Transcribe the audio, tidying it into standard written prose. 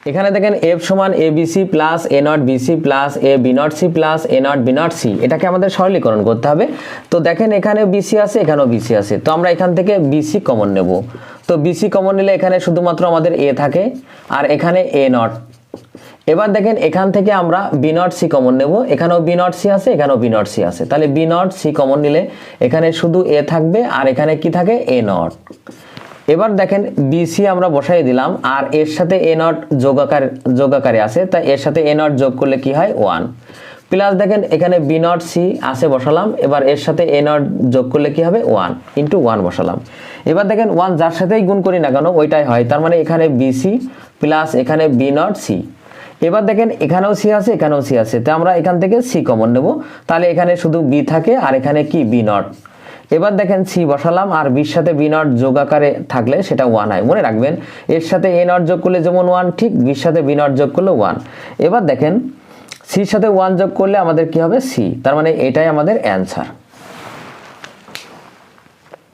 এখানে দেখেন এফ সমান A B C plus A not B C plus A B not C plus A not B not C, এটাকে আমাদের সরলীকরণ করতে হবে। তো দেখেন এখানে বিসি আছে, এখানেও বিসি আছে, তো আমরা এখান থেকে বিসি কমন নেব। তো বিসি কমন নিলে এখানে শুধুমাত্র আমাদের এ থাকে আর এখানে এ নট। এবার দেখেন এখান থেকে আমরা বি নট সি কমন নেব, এখানেও বি নট সি আছে, এখানেও বি নট সি আছে, তাহলে বি নট সি কমন নিলে এখানে শুধু এ থাকবে আর এখানে কি থাকে এ নট। এবার দেখেন বিসি আমরা বসাই দিলাম আর এর সাথে এ নট যোগাকারে আছে, তাই এর সাথে এ নট যোগ করলে কি হয় 1 প্লাস দেখেন এখানে বি নট সি আছে বসালাম, এবার এর সাথে এ নট যোগ করলে কি হবে 1 ইন্টু 1 বসালাম। এবার দেখেন 1 যার সাথেই গুণ করি না কেন ওইটাই হয়, তার মানে এখানে বিসি প্লাস এখানে বি নট সি। এবার দেখেন এখানেও সি আছে, এখানেও সি আছে, তো আমরা এখান থেকে সি কমন নেব, তাহলে এখানে শুধু বি থাকে আর এখানে কি বি নট। এবার দেখেন সি বসালাম আর বির সাথে বি নট যোগ আকারে থাকলে সেটা 1 হয়, মনে রাখবেন এর সাথে এ নট যোগ করলে যেমন 1 ঠিক বির সাথে বি নট যোগ করলে 1। এবার দেখেন সির সাথে 1 যোগ করলে আমাদের কি হবে সি, তার মানে এটাই আমাদের অ্যান্সার।